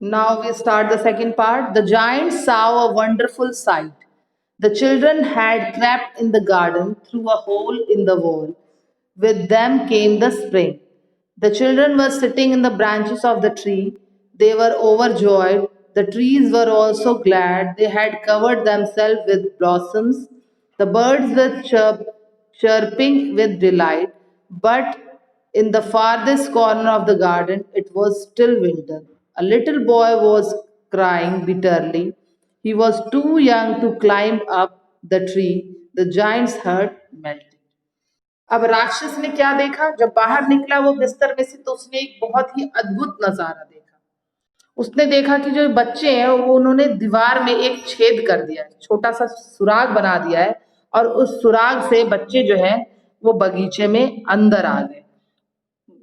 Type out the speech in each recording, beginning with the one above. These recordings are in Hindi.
Now we start the second part. The giant saw a wonderful sight. The children had crept in the garden through a hole in the wall. With them came the spring. The children were sitting in the branches of the tree. They were overjoyed. The trees were also glad. They had covered themselves with blossoms. The birds were chirping with delight. But in the farthest corner of the garden, it was still winter. A little boy was crying bitterly. He was too young to climb up the tree. The giant's heart melted. अब राक्षस ने क्या देखा? जब बाहर निकला वो बिस्तर में से, तो उसने एक बहुत ही अद्भुत नजारा देखा। उसने देखा कि जो बच्चे हैं वो उन्होंने दीवार में एक छेद कर दिया है, छोटा सा सुराग बना दिया है, और उस सुराग से बच्चे जो है वो बगीचे में अंदर आ गए।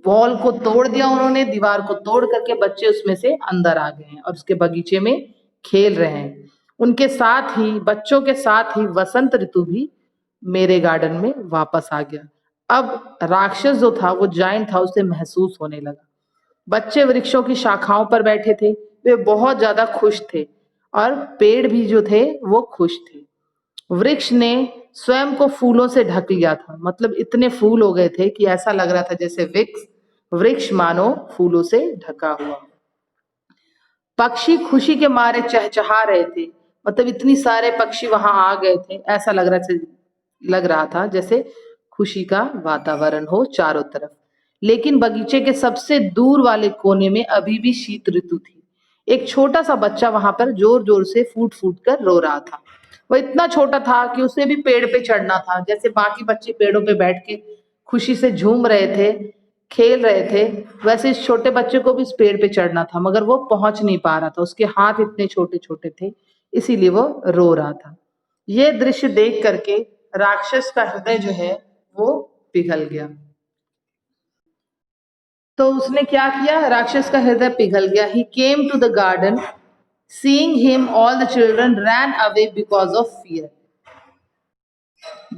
वॉल को तोड़ दिया उन्होंने, दीवार को तोड़ करके बच्चे उसमें से अंदर आ गए हैं और उसके बगीचे में खेल रहे हैं। उनके साथ ही, बच्चों के साथ ही, वसंत ऋतु भी मेरे गार्डन में वापस आ गया। अब राक्षस जो था, वो जायंट था, उसे महसूस होने लगा। बच्चे वृक्षों की शाखाओं पर बैठे थे, वे बहुत ज्यादा खुश थे, और पेड़ भी जो थे वो खुश थे। वृक्ष ने स्वयं को फूलों से ढक लिया था, मतलब इतने फूल हो गए थे कि ऐसा लग रहा था जैसे वृक्ष वृक्ष मानो फूलों से ढका हुआ। पक्षी खुशी के मारे चहचहा रहे थे, मतलब इतनी सारे पक्षी वहां आ गए थे, ऐसा लग रहा था जैसे खुशी का वातावरण हो चारों तरफ। लेकिन बगीचे के सबसे दूर वाले कोने में अभी भी शीत ऋतु थी। एक छोटा सा बच्चा वहां पर जोर जोर से फूट फूट कर रो रहा था। वो इतना छोटा था कि उसे भी पेड़ पे चढ़ना था, जैसे बाकी बच्चे पेड़ों पे बैठ के खुशी से झूम रहे थे, खेल रहे थे, वैसे इस छोटे बच्चे को भी इस पेड़ पे चढ़ना था, मगर वो पहुंच नहीं पा रहा था, उसके हाथ इतने छोटे छोटे थे, इसीलिए वो रो रहा था। ये दृश्य देख करके राक्षस का हृदय जो है वो पिघल गया। तो उसने क्या किया? राक्षस का हृदय पिघल गया। He came to the garden, seeing him all the children ran away because of fear,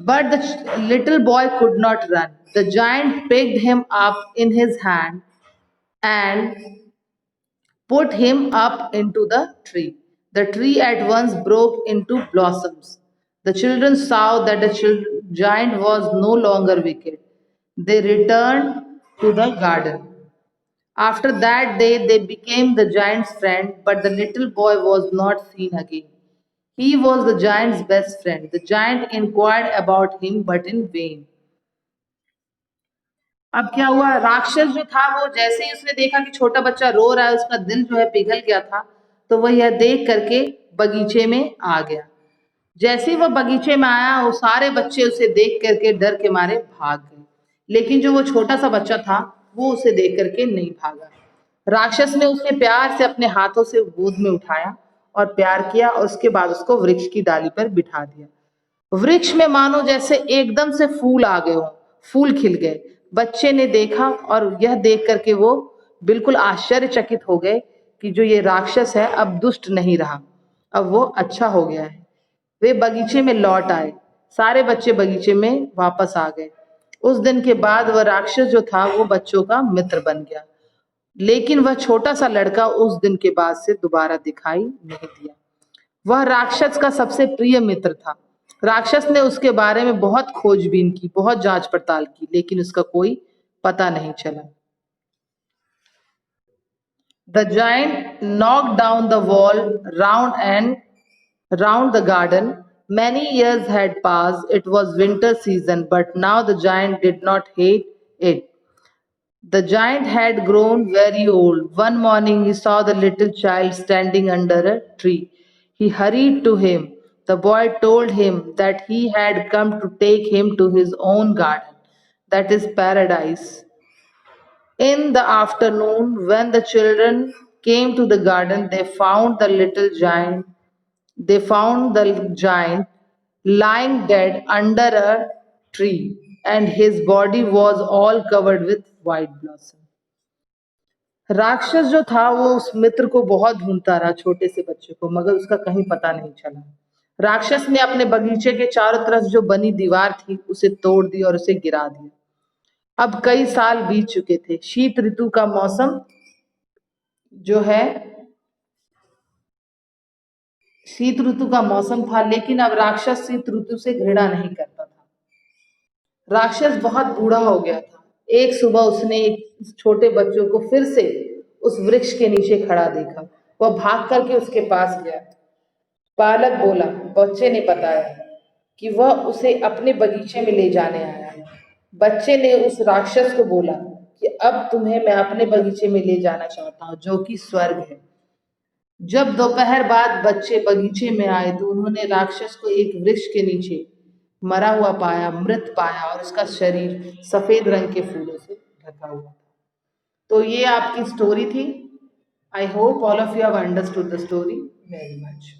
but the little boy could not run. The giant picked him up in his hand and put him up into the tree. The tree at once broke into blossoms. The children saw that the giant was no longer wicked. They returned to the garden. After that day, they became the giant's friend, but the little boy was not seen again. He was the giant's best friend. The giant inquired about him, but in vain. अब क्या हुआ? राक्षस जो था वो जैसे ही उसने देखा कि छोटा बच्चा रो रहा है, उसका दिल जो है पिघल गया था, तो वह यह देख करके बगीचे में आ गया। जैसे ही वह बगीचे में आया, वो सारे बच्चे उसे देख करके डर के मारे भाग गए, लेकिन जो वो छोटा सा बच्चा था वो उसे देख करके नहीं भागा। राक्षस ने उसे प्यार से अपने हाथों से गोद में उठाया और प्यार किया, और उसके बाद उसको वृक्ष की डाली पर बिठा दिया। वृक्ष में मानो जैसे एकदम से फूल आ गए हो, फूल खिल गए। बच्चे ने देखा और यह देख करके वो बिल्कुल आश्चर्यचकित हो गए कि जो ये राक्षस है अब दुष्ट नहीं रहा, अब वो अच्छा हो गया है। वे बगीचे में लौट आए, सारे बच्चे बगीचे में वापस आ गए। उस दिन के बाद वह राक्षस जो था वो बच्चों का मित्र बन गया, लेकिन वह छोटा सा लड़का उस दिन के बाद से दोबारा दिखाई नहीं दिया। वह राक्षस का सबसे प्रिय मित्र था। राक्षस ने उसके बारे में बहुत खोजबीन की, बहुत जांच पड़ताल की, लेकिन उसका कोई पता नहीं चला। The giant knocked down the wall round the garden. Many years had passed. It was winter season, but now the giant did not hate it. The giant had grown very old. One morning he saw the little child standing under a tree. He hurried to him. The boy told him that he had come to take him to his own garden, that is paradise. In the afternoon, when the children came to the garden, they found the giant lying dead under a tree, and his body was all covered with white blossom. राक्षस जो था वो उस मित्र को बहुत ढूंढता रहा, छोटे से बच्चे को, मगर उसका कहीं पता नहीं चला। राक्षस ने अपने बगीचे के चारों तरफ जो बनी दीवार थी उसे तोड़ दी और उसे गिरा दिया। अब कई साल बीत चुके थे। शीत ऋतु का मौसम जो है शीत ऋतु का मौसम था, लेकिन अब राक्षस शीत ऋतु से घृणा नहीं करता था। राक्षस बहुत बूढ़ा हो गया था। एक सुबह उसने एक छोटे बच्चों को फिर से उस वृक्ष के नीचे खड़ा देखा। वह भाग करके उसके पास गया। बालक बोला, बच्चे ने बताया कि वह उसे अपने बगीचे में ले जाने आया है। बच्चे ने उस राक्षस को बोला कि अब तुम्हें मैं अपने बगीचे में ले जाना चाहता हूँ, जो कि स्वर्ग है। जब दोपहर बाद बच्चे बगीचे में आए तो उन्होंने राक्षस को एक वृक्ष के नीचे मरा हुआ पाया, मृत पाया, और उसका शरीर सफेद रंग के फूलों से ढका हुआ था। तो ये आपकी स्टोरी थी। I hope all of you have understood the story very much.